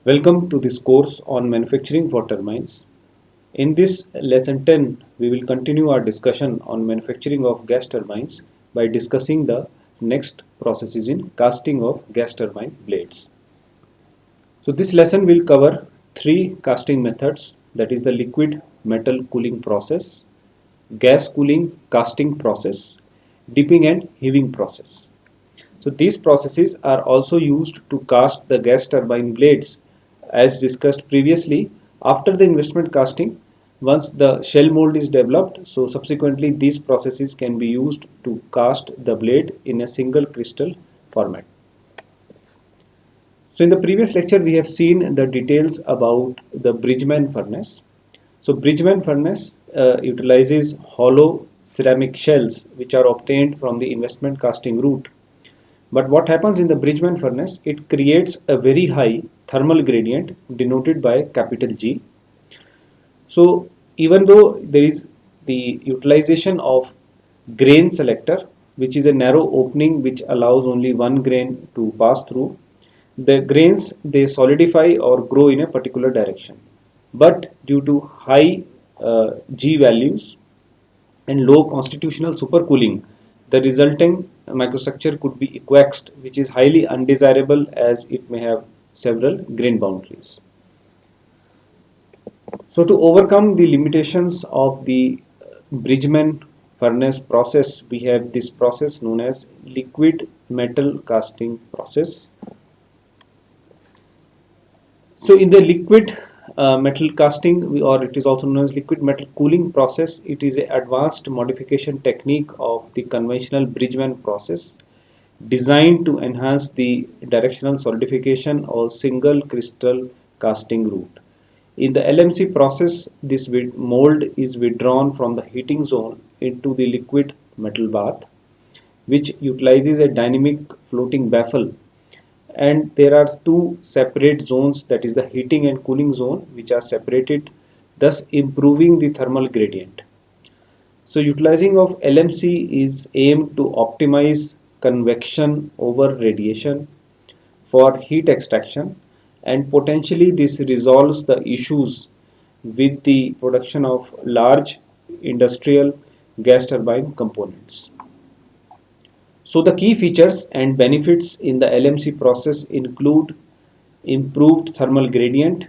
Welcome to this course on manufacturing for turbines. In this lesson 10, we will continue our discussion on manufacturing of gas turbines by discussing the next processes in casting of gas turbine blades. So this lesson will cover three casting methods, that is the liquid metal cooling process, gas cooling casting process, dipping and heaving process. So these processes are also used to cast the gas turbine blades as discussed previously. After the investment casting, once the shell mold is developed, so subsequently these processes can be used to cast the blade in a single crystal format. So in the previous lecture we have seen the details about the Bridgman furnace. So Bridgman furnace utilizes hollow ceramic shells which are obtained from the investment casting route. But what happens in the Bridgman furnace? It creates a very high thermal gradient denoted by capital G. So even though there is the utilization of grain selector, which is a narrow opening which allows only one grain to pass through, the grains they solidify or grow in a particular direction. But due to high G values and low constitutional supercooling, the resulting microstructure could be equaxed, which is highly undesirable as it may have several grain boundaries. So to overcome the limitations of the Bridgman furnace process, we have this process known as liquid metal casting process. So in the liquid metal casting, or it is also known as liquid metal cooling process, it is an advanced modification technique of the conventional Bridgman process designed to enhance the directional solidification or single crystal casting route. In the LMC process, this mold is withdrawn from the heating zone into the liquid metal bath, which utilizes a dynamic floating baffle, and there are two separate zones, that is the heating and cooling zone, which are separated, thus improving the thermal gradient. So utilizing of LMC is aimed to optimize convection over radiation for heat extraction, and potentially this resolves the issues with the production of large industrial gas turbine components. So the key features and benefits in the LMC process include improved thermal gradient.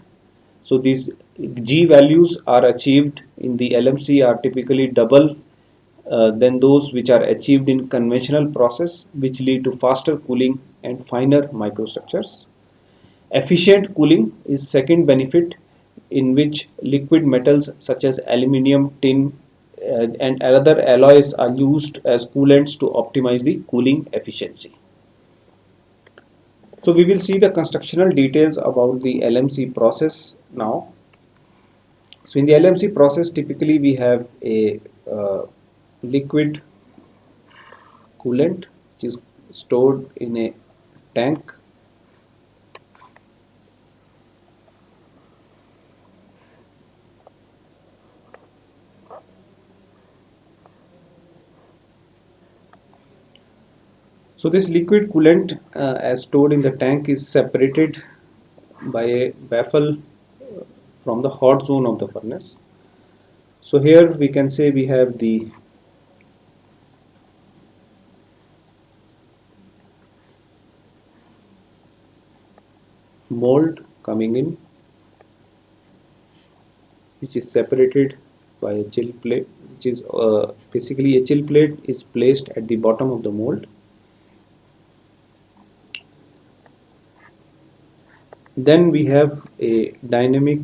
So these G values are achieved in the LMC are typically double than those which are achieved in conventional process, which lead to faster cooling and finer microstructures. Efficient cooling is second benefit, in which liquid metals such as aluminium, tin, and other alloys are used as coolants to optimize the cooling efficiency. So we will see the constructional details about the LMC process now. So in the LMC process, typically we have a liquid coolant which is stored in a tank. So this liquid coolant as stored in the tank is separated by a baffle from the hot zone of the furnace. So here we can say we have the mold coming in, which is separated by a chill plate, which is basically a chill plate is placed at the bottom of the mold. Then we have a dynamic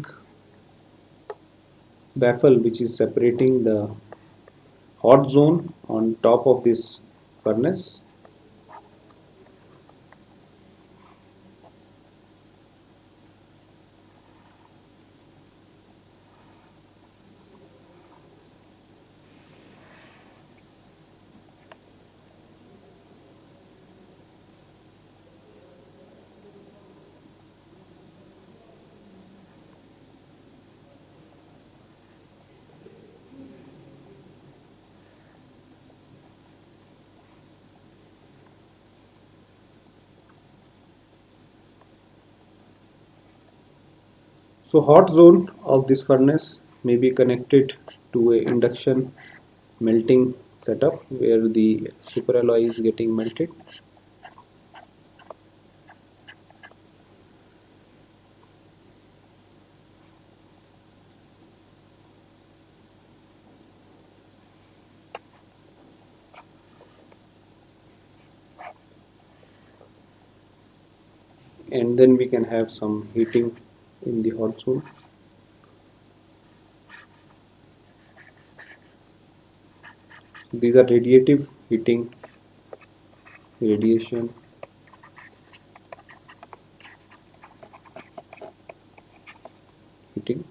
baffle which is separating the hot zone on top of this furnace. So hot zone of this furnace may be connected to a induction melting setup where the superalloy is getting melted. And then we can have some heating in the hot zone. These are radiative heating, radiation, heating.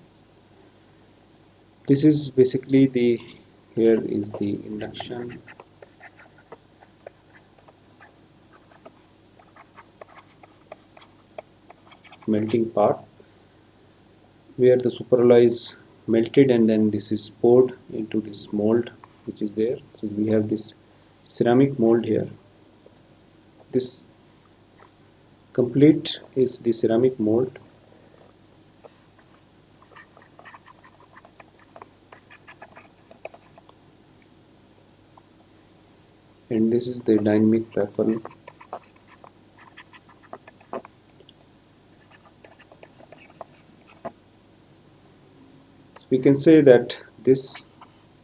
This is basically the, here is the induction melting part where the superalloy is melted, and then this is poured into this mold which is there. So we have this ceramic mold here. This complete is the ceramic mold. And this is the dynamic baffle. So we can say that this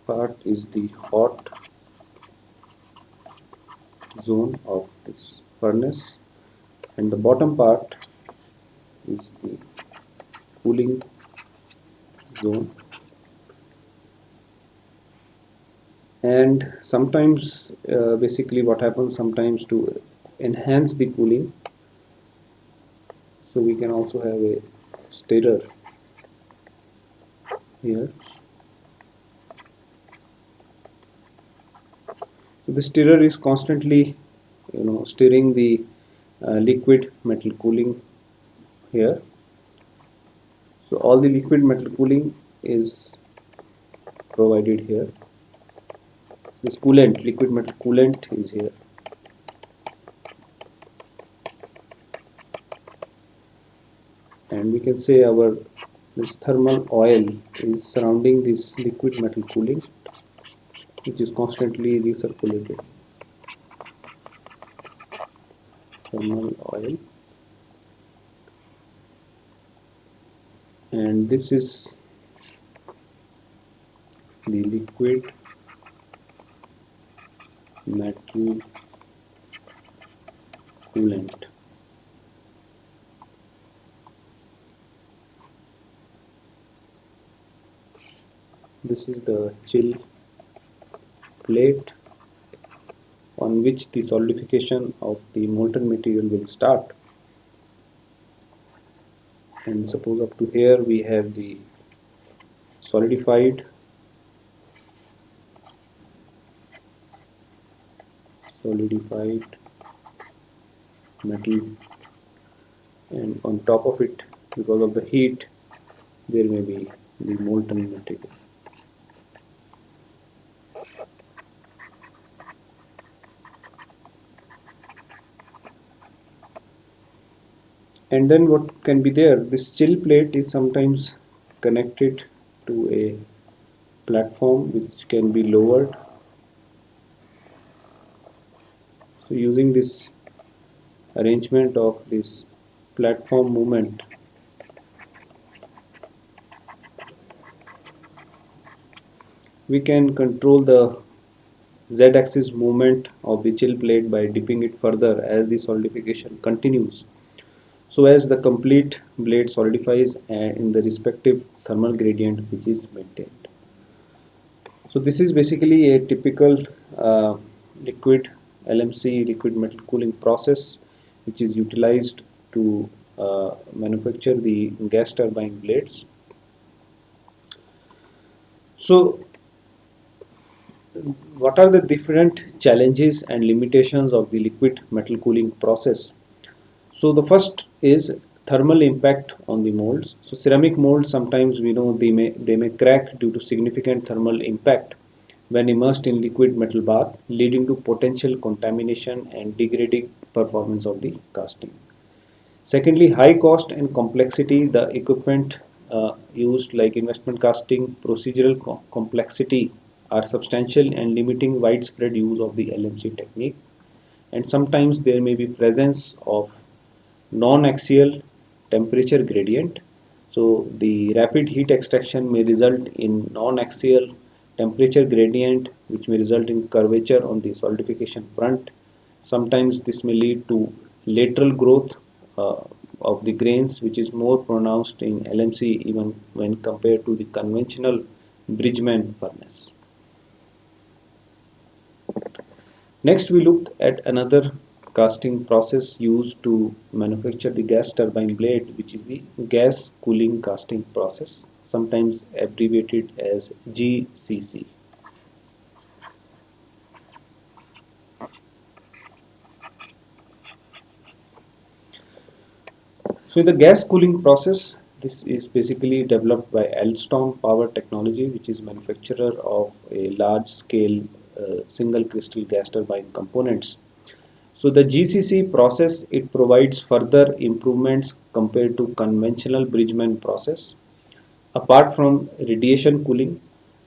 part is the hot zone of this furnace, and the bottom part is the cooling zone. And sometimes basically what happens, sometimes to enhance the cooling, so we can also have a stirrer here. So the stirrer is constantly stirring the liquid metal cooling here. So all the liquid metal cooling is provided here. This coolant, liquid metal coolant, is here. And we can say our this thermal oil is surrounding this liquid metal cooling, which is constantly recirculated. Thermal oil. And this is the liquid metal coolant. This is the chill plate on which the solidification of the molten material will start. And suppose up to here we have the solidified metal, and on top of it, because of the heat, there may be the molten material. And then what can be there, this chill plate is sometimes connected to a platform which can be lowered. So using this arrangement of this platform movement, we can control the z-axis movement of the chill plate by dipping it further as the solidification continues, so as the complete blade solidifies in the respective thermal gradient which is maintained. So this is basically a typical liquid LMC, liquid metal cooling process, which is utilized to manufacture the gas turbine blades. So what are the different challenges and limitations of the liquid metal cooling process? So the first is thermal impact on the molds. So ceramic molds, sometimes we know they may crack due to significant thermal impact when immersed in liquid metal bath, leading to potential contamination and degrading performance of the casting. Secondly, high cost and complexity. The equipment used like investment casting, procedural complexity are substantial and limiting widespread use of the LMC technique. And sometimes there may be presence of non-axial temperature gradient. So the rapid heat extraction may result in non-axial temperature gradient, which may result in curvature on the solidification front. Sometimes this may lead to lateral growth uh, of the grains, which is more pronounced in LMC even when compared to the conventional Bridgman furnace. Next, we looked at another casting process used to manufacture the gas turbine blade, which is the gas cooling casting process, sometimes abbreviated as GCC. So, in the gas cooling process, this is basically developed by Alstom Power Technology, which is manufacturer of a large-scale single crystal gas turbine components. So the GCC process, it provides further improvements compared to conventional Bridgman process. Apart from radiation cooling,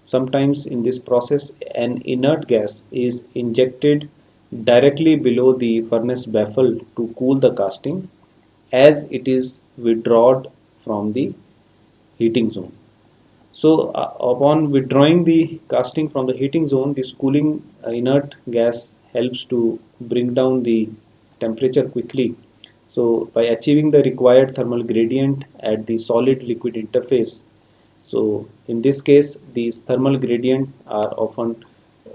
sometimes in this process an inert gas is injected directly below the furnace baffle to cool the casting as it is withdrawn from the heating zone. So, upon withdrawing the casting from the heating zone, this cooling inert gas helps to bring down the temperature quickly. So, by achieving the required thermal gradient at the solid liquid interface, so in this case, these thermal gradient are often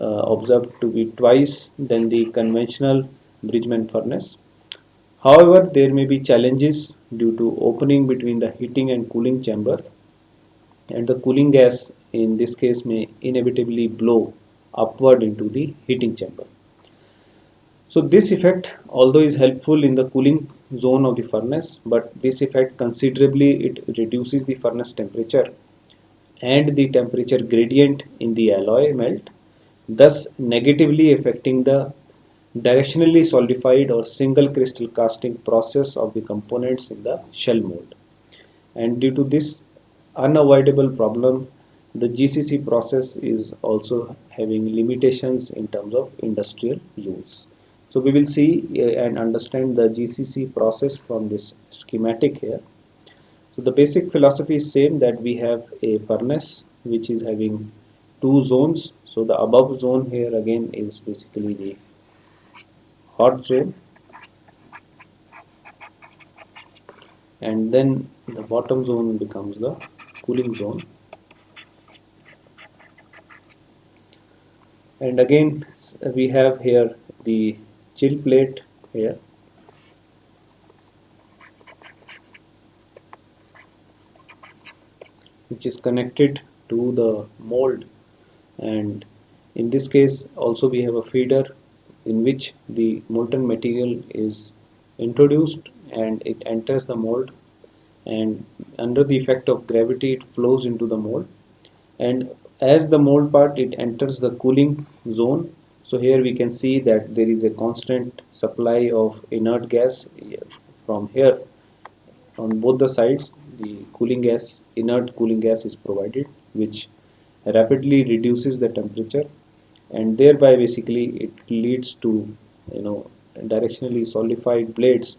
observed to be twice than the conventional Bridgman furnace. However, there may be challenges due to opening between the heating and cooling chamber, and the cooling gas in this case may inevitably blow upward into the heating chamber. So this effect, although is helpful in the cooling zone of the furnace, but this effect considerably it reduces the furnace temperature and the temperature gradient in the alloy melt, thus negatively affecting the directionally solidified or single crystal casting process of the components in the shell mold. And due to this unavoidable problem, the GCC process is also having limitations in terms of industrial use. So we will see and understand the GCC process from this schematic here. So the basic philosophy is same, that we have a furnace which is having two zones. So the above zone here again is basically the hot zone, and then the bottom zone becomes the cooling zone. And again we have here the chill plate here, which is connected to the mold, and in this case also we have a feeder in which the molten material is introduced and it enters the mold, and under the effect of gravity it flows into the mold, and as the mold part it enters the cooling zone. So here we can see that there is a constant supply of inert gas from here on both the sides. The cooling gas, inert cooling gas is provided, which rapidly reduces the temperature, and thereby basically it leads to, you know, directionally solidified blades.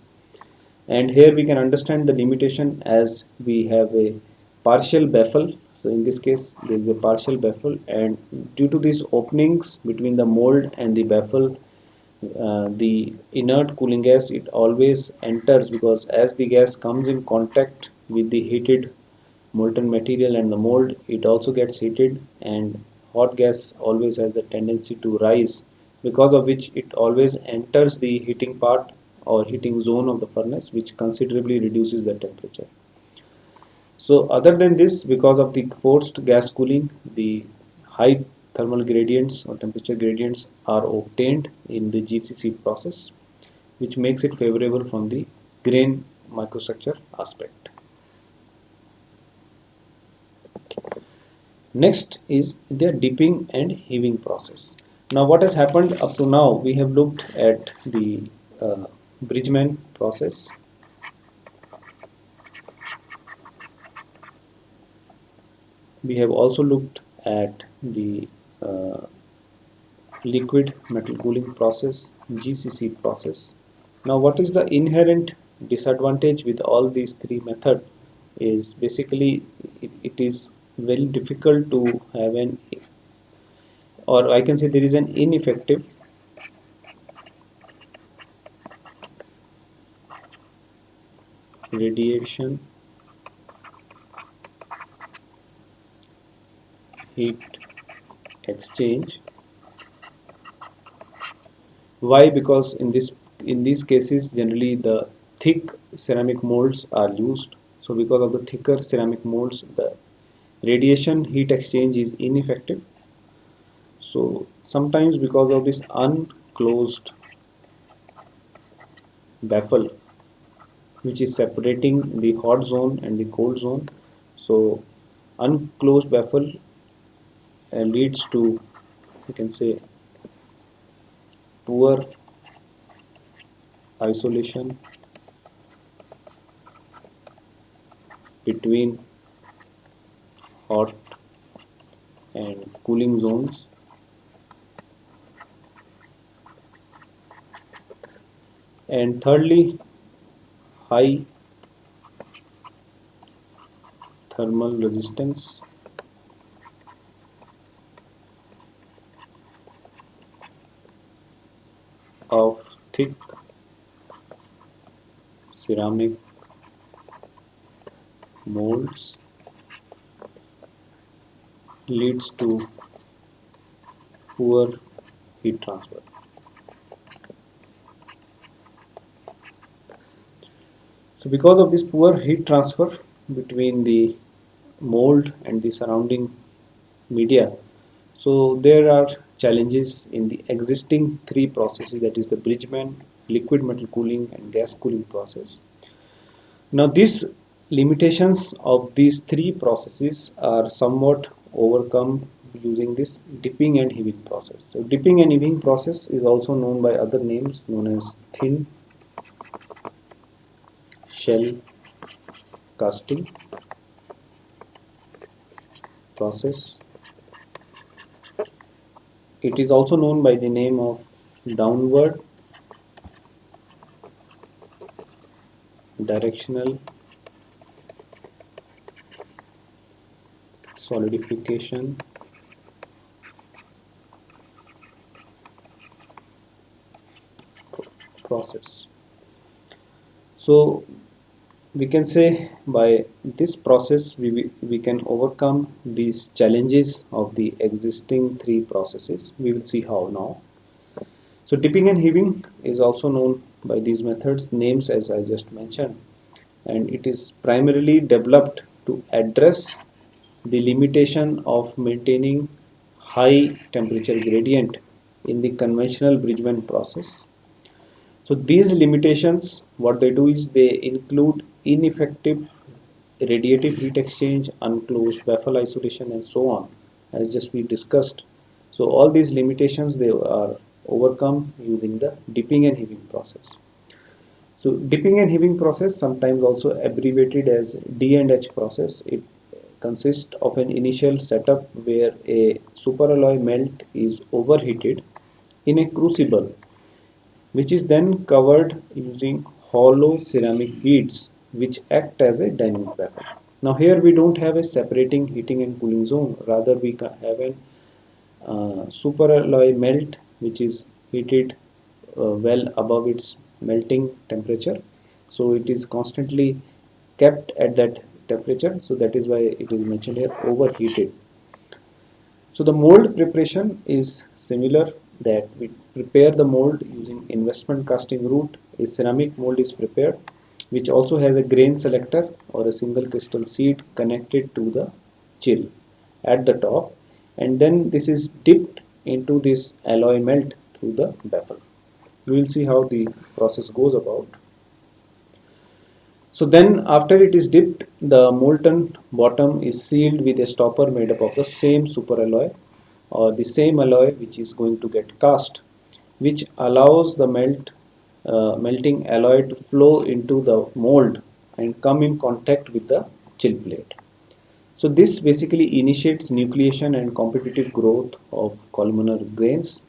And here we can understand the limitation as we have a partial baffle. So in this case there is a partial baffle, and due to these openings between the mold and the baffle, the inert cooling gas it always enters, because as the gas comes in contact with the heated molten material and the mold, it also gets heated, and hot gas always has the tendency to rise, because of which it always enters the heating part or heating zone of the furnace, which considerably reduces the temperature. So other than this, because of the forced gas cooling, the high thermal gradients or temperature gradients are obtained in the GCC process, which makes it favorable from the grain microstructure aspect. Next is the dipping and heaving process. Now what has happened up to now, we have looked at the Bridgman process, We have also looked at the uh, liquid metal cooling process, GCC process. Now, what is the inherent disadvantage with all these three methods is basically it is very difficult to have an, or I can say there is an ineffective radiation heat exchange. Why? Because in these cases generally the thick ceramic molds are used. So because of the thicker ceramic molds, the radiation heat exchange is ineffective. So sometimes because of this unclosed baffle, which is separating the hot zone and the cold zone, so unclosed baffle leads to, you can say, poor isolation between hot and cooling zones. And thirdly, high thermal resistance of thick ceramic molds leads to poor heat transfer. So because of this poor heat transfer between the mold and the surrounding media, so there are challenges in the existing three processes, that is the Bridgman, liquid metal cooling and gas cooling process. Now these limitations of these three processes are somewhat overcome using this dipping and heaving process. So dipping and heaving process is also known by other names known as thin shell casting process. It is also known by the name of downward directional solidification process. So we can say by this process we can overcome these challenges of the existing three processes. We will see how now. So dipping and heaving is also known by these methods names as I just mentioned, and it is primarily developed to address the limitation of maintaining high temperature gradient in the conventional Bridgman process. So these limitations, what they do is they include ineffective radiative heat exchange, unclosed baffle isolation, and so on, as just we discussed. So all these limitations they are overcome using the dipping and heaving process. So dipping and heaving process, sometimes also abbreviated as D and H process, it consists of an initial setup where a superalloy melt is overheated in a crucible, which is then covered using hollow ceramic beads which act as a dynamic baffle. Now here we don't have a separating heating and cooling zone, rather we have an superalloy melt which is heated well above its melting temperature. So it is constantly kept at that temperature, so that is why it is mentioned here overheated. So the mold preparation is similar, that we prepare the mold using investment casting route. A ceramic mold is prepared which also has a grain selector or a single crystal seed connected to the chill at the top, and then this is dipped into this alloy melt through the baffle. We will see how the process goes about. So then after it is dipped, the molten bottom is sealed with a stopper made up of the same superalloy or the same alloy which is going to get cast, which allows the melting alloy to flow into the mold and come in contact with the chill plate. So this basically initiates nucleation and competitive growth of columnar grains.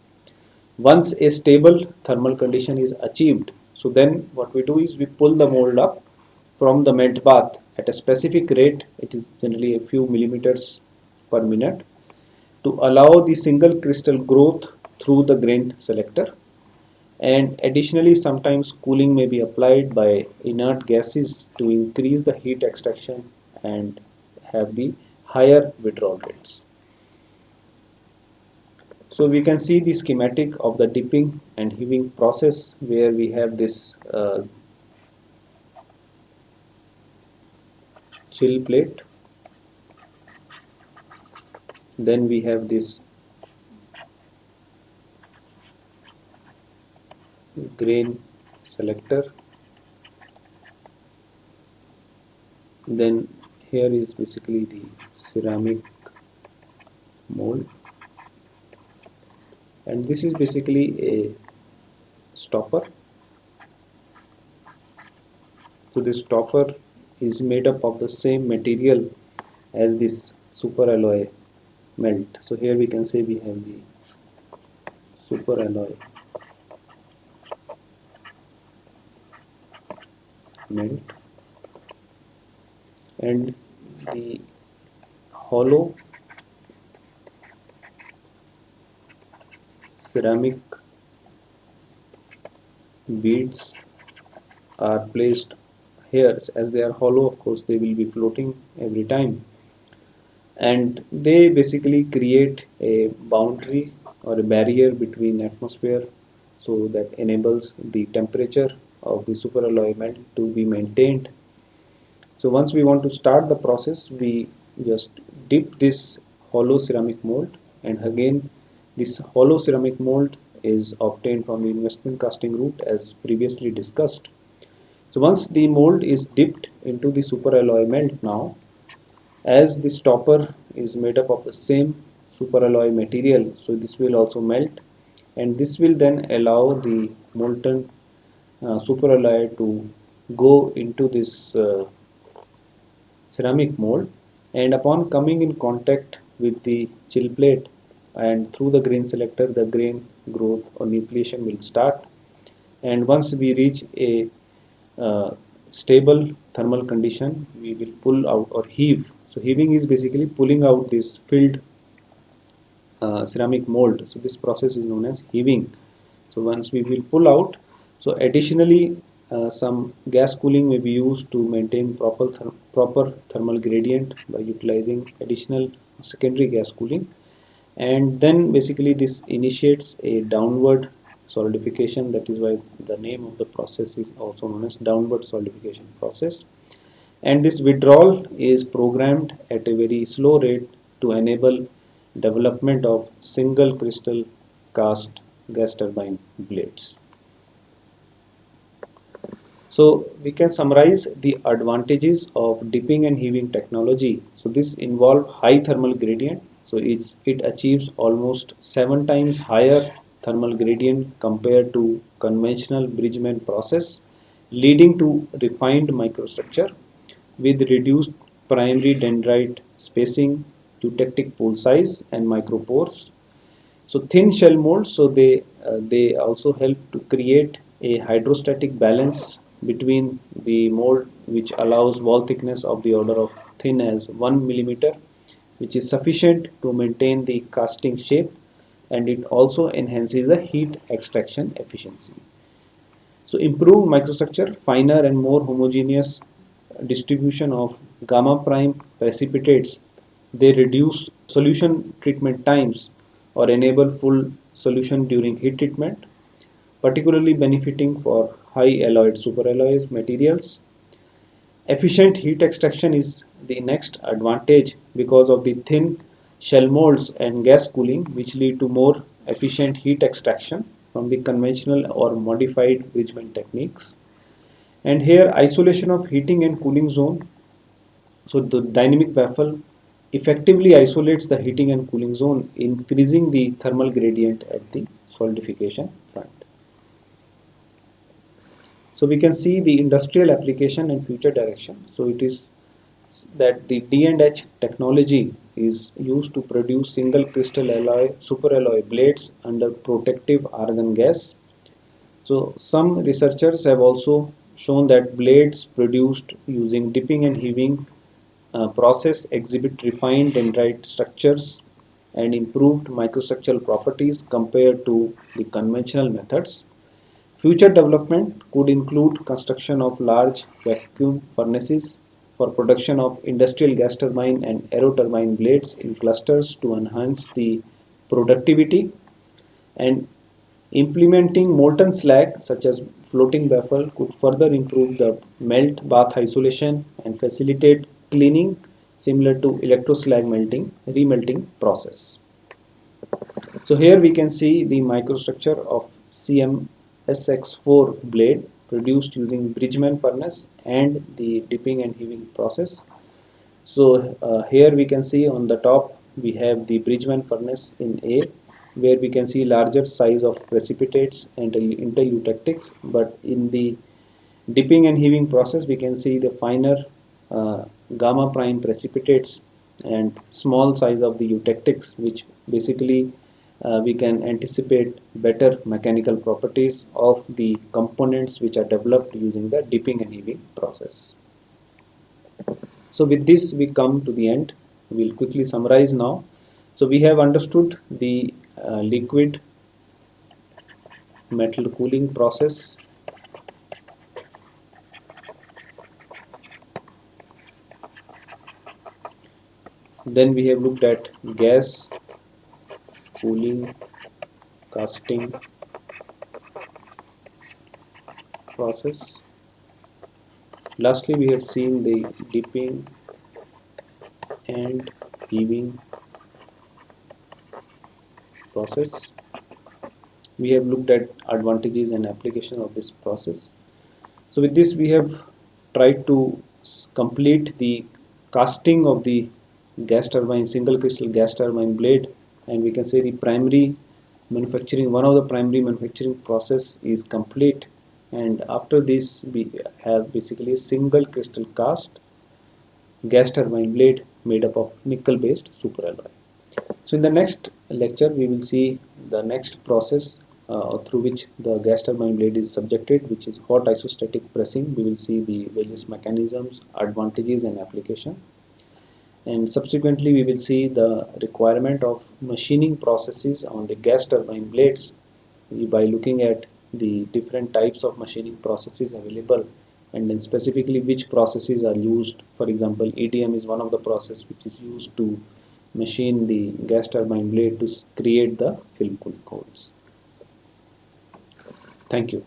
Once a stable thermal condition is achieved, so then what we do is we pull the mold up from the melt bath at a specific rate, it is generally a few millimeters per minute, to allow the single crystal growth through the grain selector. And additionally, sometimes cooling may be applied by inert gases to increase the heat extraction and have the higher withdrawal rates. So we can see the schematic of the dipping and heaving process where we have this chill plate, then we have this grain selector, then here is basically the ceramic mold, and this is basically a stopper. So this stopper is made up of the same material as this superalloy melt. So here we can say we have the superalloy melt and the hollow ceramic beads are placed here. As they are hollow, of course they will be floating every time, and they basically create a boundary or a barrier between atmosphere, so that enables the temperature of the superalloy melt to be maintained. So once we want to start the process, we just dip this hollow ceramic mold, and again this hollow ceramic mold is obtained from the investment casting route as previously discussed. So once the mold is dipped into the superalloy melt now, as the stopper is made up of the same superalloy material, so this will also melt, and this will then allow the molten superalloy to go into this ceramic mold, and upon coming in contact with the chill plate and through the grain selector, the grain growth or nucleation will start. And once we reach a stable thermal condition, we will pull out or heave. So heaving is basically pulling out this filled ceramic mold. So this process is known as heaving. So once we will pull out, so additionally some gas cooling may be used to maintain proper thermal gradient by utilizing additional secondary gas cooling, and then basically this initiates a downward solidification. That is why the name of the process is also known as downward solidification process, and this withdrawal is programmed at a very slow rate to enable development of single crystal cast gas turbine blades. So we can summarize the advantages of dipping and heaving technology. So this involves high thermal gradient. So it achieves almost 7 times higher thermal gradient compared to conventional Bridgman process, leading to refined microstructure with reduced primary dendrite spacing, eutectic pore size, and micropores. So thin shell molds, so they also help to create a hydrostatic balance between the mold, which allows wall thickness of the order of thin as 1 millimeter, which is sufficient to maintain the casting shape, and it also enhances the heat extraction efficiency. So improved microstructure, finer and more homogeneous distribution of gamma prime precipitates, they reduce solution treatment times or enable full solution during heat treatment, particularly benefiting for high alloyed superalloys materials. Efficient heat extraction is the next advantage because of the thin shell molds and gas cooling, which lead to more efficient heat extraction from the conventional or modified Bridgman techniques. And here isolation of heating and cooling zone. So the dynamic baffle effectively isolates the heating and cooling zone, increasing the thermal gradient at the solidification front. So we can see the industrial application and future direction. So it is that the D&H technology is used to produce single crystal alloy superalloy blades under protective argon gas. So some researchers have also shown that blades produced using dipping and heaving process exhibit refined dendrite structures and improved microstructural properties compared to the conventional methods. Future development could include construction of large vacuum furnaces for production of industrial gas turbine and aeroturbine blades in clusters to enhance the productivity, and implementing molten slag such as floating baffle could further improve the melt bath isolation and facilitate cleaning similar to electroslag melting remelting process. So here we can see the microstructure of CMSX4 blade produced using Bridgman furnace and the dipping and heaving process. So here we can see on the top we have the Bridgman furnace in A, where we can see larger size of precipitates and intereutectics, but in the dipping and heaving process we can see the finer gamma prime precipitates and small size of the eutectics, which basically we can anticipate better mechanical properties of the components which are developed using the dipping and heaving process. So with this we come to the end. We'll quickly summarize now. So we have understood the liquid metal cooling process. Then we have looked at gas cooling casting process. Lastly, we have seen the dipping and heaving process. We have looked at advantages and application of this process. So with this we have tried to complete the casting of the gas turbine, single crystal gas turbine blade, and we can say the primary manufacturing, one of the primary manufacturing process is complete, and after this we have basically a single crystal cast gas turbine blade made up of nickel based superalloy. So in the next lecture we will see the next process through which the gas turbine blade is subjected, which is hot isostatic pressing. We will see the various mechanisms, advantages and application, and subsequently we will see the requirement of machining processes on the gas turbine blades by looking at the different types of machining processes available, and then specifically which processes are used. For example, EDM is one of the process which is used to machine the gas turbine blade to create the film cooling holes. Thank you.